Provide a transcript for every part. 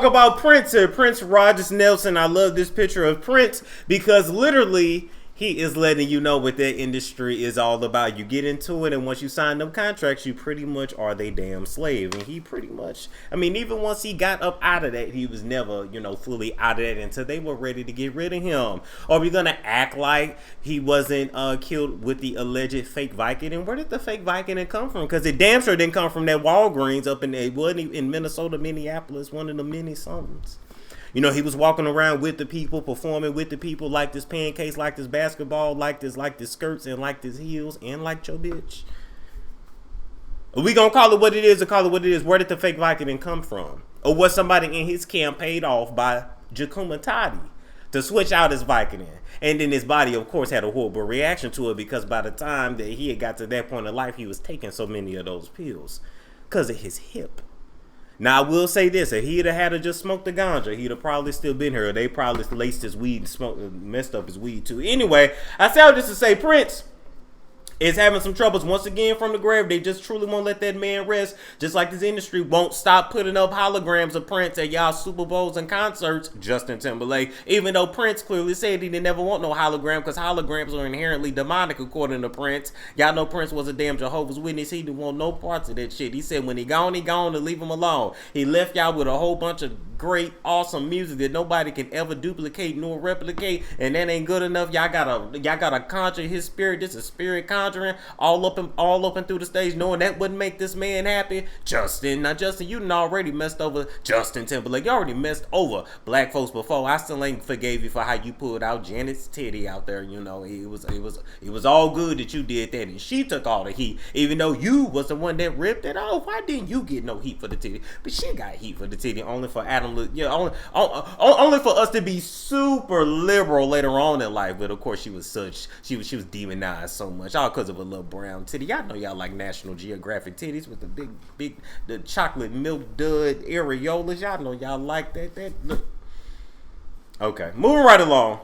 talk about Prince here. Prince Rogers Nelson. I love this picture of Prince because literally he is letting you know what that industry is all about. You get into it, and once you sign them contracts, you pretty much are they damn slave. And he pretty much, I mean, even once he got up out of that, he was never, you know, fully out of that until they were ready to get rid of him. Or we're gonna act like he wasn't killed with the alleged fake Vicodin. Where did the fake Vicodin come from? Because it damn sure didn't come from that Walgreens up in, it wasn't in Minnesota, Minneapolis, one of the many somethings. You know, he was walking around with the people, performing with the people, like this pancakes, like this basketball, like this skirts, and like this heels, and like your bitch. Are we gonna call it what it is or call it what it is? Where did the fake Vicodin come from? Or was somebody in his camp paid off by Jacuma Tati to switch out his Vicodin? And then his body, of course, had a horrible reaction to it because by the time that he had got to that point in life, he was taking so many of those pills because of his hip. Now, I will say this. If he'd have had to just smoke the ganja, he'd have probably still been here. They probably laced his weed and messed up his weed, too. Anyway, I say all this to say Prince is having some troubles once again from the grave. They just truly won't let that man rest. Just like this industry won't stop putting up holograms of Prince at y'all Super Bowls and concerts. Justin Timberlake. Even though Prince clearly said he didn't never want no hologram because holograms are inherently demonic according to Prince. Y'all know Prince was a damn Jehovah's Witness. He didn't want no parts of that shit. He said when he gone and leave him alone. He left y'all with a whole bunch of great, awesome music that nobody can ever duplicate nor replicate. And that ain't good enough. Y'all gotta conjure his spirit. This is spirit conjuring all up and through the stage, knowing that wouldn't make this man happy. Justin, now Justin, you done already messed over Justin Timberlake. You already messed over black folks before. I still ain't forgave you for how you pulled out Janet's titty out there. You know, it was all good that you did that, and she took all the heat, even though you was the one that ripped it off. Why didn't you get no heat for the titty? But she got heat for the titty only for Adam. Yeah, only for us to be super liberal later on in life. But of course, she was demonized so much, all because of a little brown titty. Y'all know y'all like National Geographic titties with the the chocolate milk dud areolas. Y'all know y'all like that. Look. Okay, moving right along.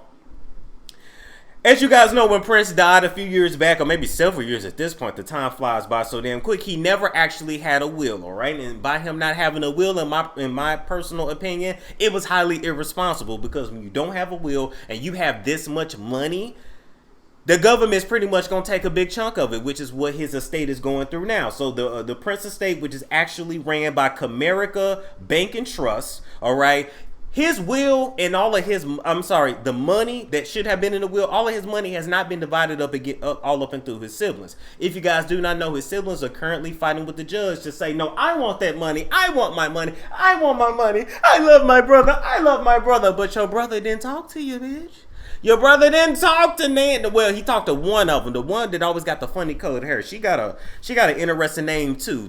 As you guys know, when Prince died a few years back, or maybe several years at this point, the time flies by so damn quick, he never actually had a will, all right? And by him not having a will, in my personal opinion, it was highly irresponsible because when you don't have a will and you have this much money, the government's pretty much going to take a big chunk of it, which is what his estate is going through now. So the Prince estate, which is actually ran by Comerica Bank and Trust, all right? His will and all of his, the money that should have been in the will, all of his money has not been divided up all up and through his siblings. If you guys do not know, his siblings are currently fighting with the judge to say, no, I want that money. I want my money. I want my money. I love my brother. I love my brother. But your brother didn't talk to you, bitch. Your brother didn't talk to Nan. Well, he talked to one of them. The one that always got the funny colored hair. She got an interesting name too.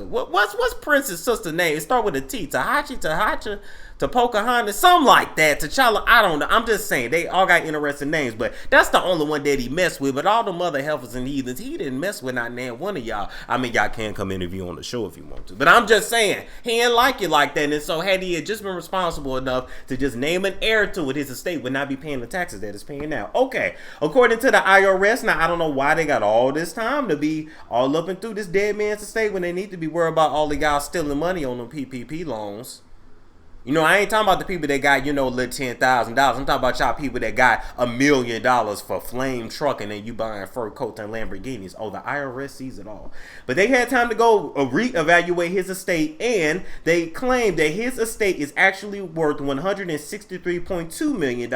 What's Prince's sister's name? It start with a T. Tahacha. To Pocahontas, something like that. T'Challa, I don't know. I'm just saying, they all got interesting names, but that's the only one that he messed with. But all the mother heifers and heathens, he didn't mess with not nan one of y'all. I mean, y'all can come interview on the show if you want to, but I'm just saying, he ain't like you like that. And so had he had just been responsible enough to just name an heir to it, his estate would not be paying the taxes that it's paying now. Okay, according to the IRS, now I don't know why they got all this time to be all up and through this dead man's estate when they need to be worried about all of y'all stealing money on them PPP loans. You know, I ain't talking about the people that got, you know, little $10,000. I'm talking about y'all people that got $1 million for flame trucking and you buying fur coats and Lamborghinis. Oh, the IRS sees it all. But they had time to go reevaluate his estate, and they claimed that his estate is actually worth $163.2 million,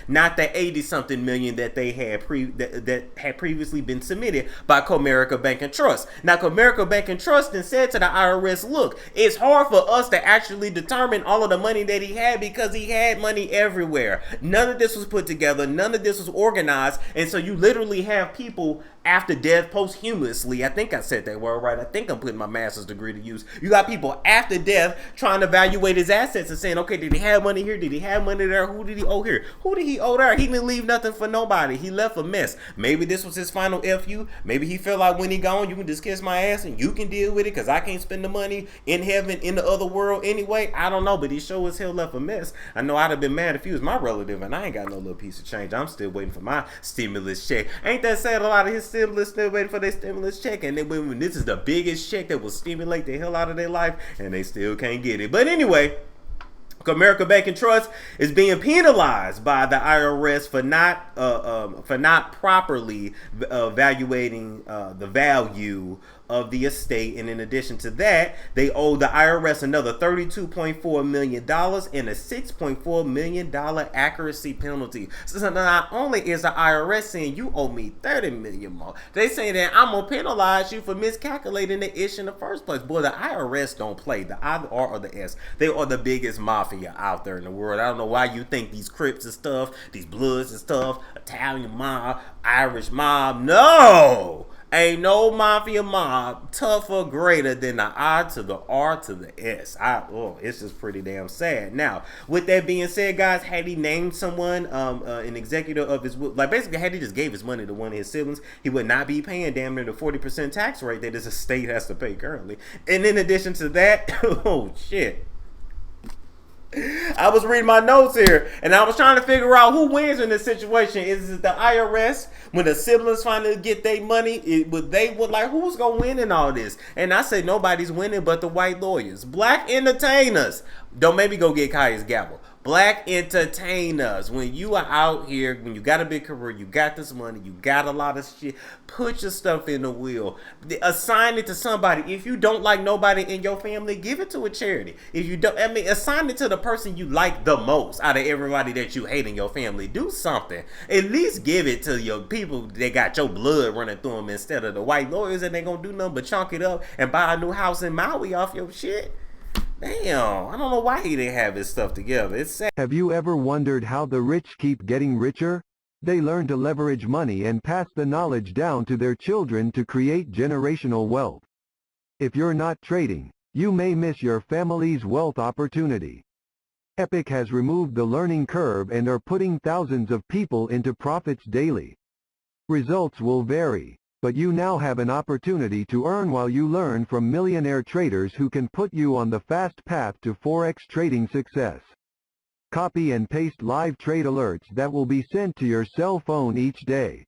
not the 80-something million that they had that had previously been submitted by Comerica Bank and Trust. Now, Comerica Bank and Trust then said to the IRS, look, it's hard for us to actually determine all of the money that he had because he had money everywhere. None of this was put together. None of this was organized. And so you literally have people after death posthumously. I think I said that word right. I think I'm putting my master's degree to use. You got people after death trying to evaluate his assets and saying, okay, did he have money here? Did he have money there? Who did he owe here? Who did he owe there? He didn't leave nothing for nobody. He left a mess. Maybe this was his final FU. Maybe he felt like when he gone, you can just kiss my ass and you can deal with it because I can't spend the money in heaven, in the other world anyway. I don't know, but he sure as hell left a mess. I know I'd have been mad if he was my relative and I ain't got no little piece of change. I'm still waiting for my stimulus check. Ain't that sad? A lot of his stimulus still waiting for their stimulus check, and then when this is the biggest check that will stimulate the hell out of their life and they still can't get it. But anyway, America Bank and Trust is being penalized by the IRS for not properly evaluating the value of the estate, and in addition to that, they owe the IRS another $32.4 million and a $6.4 million accuracy penalty. So not only is the IRS saying you owe me $30 million more, they saying that I'm gonna penalize you for miscalculating the issue in the first place. Boy, the IRS don't play. The I, the R, or the S. They are the biggest mafia out there in the world. I don't know why you think these Crips and stuff, these Bloods and stuff, Italian mob, Irish mob. No! Ain't no mafia mob tougher, greater than the I to the R to the S. It's just pretty damn sad. Now, with that being said, guys, had he named someone an executor of his, like basically had he just gave his money to one of his siblings, he would not be paying damn near the 40% tax rate that his estate has to pay currently. And in addition to that, oh shit, I was reading my notes here, and I was trying to figure out who wins in this situation. Is it the IRS when the siblings finally get their money? Who's gonna win in all this? And I said nobody's winning but the white lawyers, black entertainers. Don't make me go get Kaya's gavel. Black entertainers. When you are out here, when you got a big career, you got this money, you got a lot of shit, put your stuff in the will. Assign it to somebody. If you don't like nobody in your family, give it to a charity. If you don't, assign it to the person you like the most out of everybody that you hate in your family. Do something. At least give it to your people that got your blood running through them instead of the white lawyers that ain't gonna do nothing but chunk it up and buy a new house in Maui off your shit. Damn, I don't know why he didn't have his stuff together. It's sad. Have you ever wondered how the rich keep getting richer? They learn to leverage money and pass the knowledge down to their children to create generational wealth. If you're not trading, you may miss your family's wealth opportunity. Epic has removed the learning curve and are putting thousands of people into profits daily. Results will vary, but you now have an opportunity to earn while you learn from millionaire traders who can put you on the fast path to Forex trading success. Copy and paste live trade alerts that will be sent to your cell phone each day.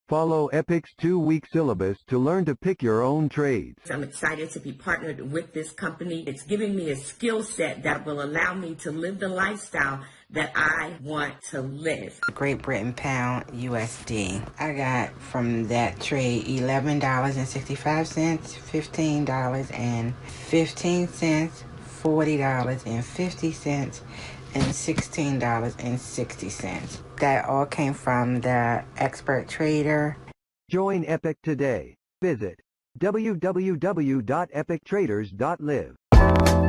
Follow Epic's 2-week syllabus to learn to pick your own trades. I'm excited to be partnered with this company. It's giving me a skill set that will allow me to live the lifestyle that I want to live. Great Britain pound USD. I got from that trade $11.65, $15.15, $40.50, and $16.60. That all came from the expert trader. Join Epic today. Visit www.epictraders.live.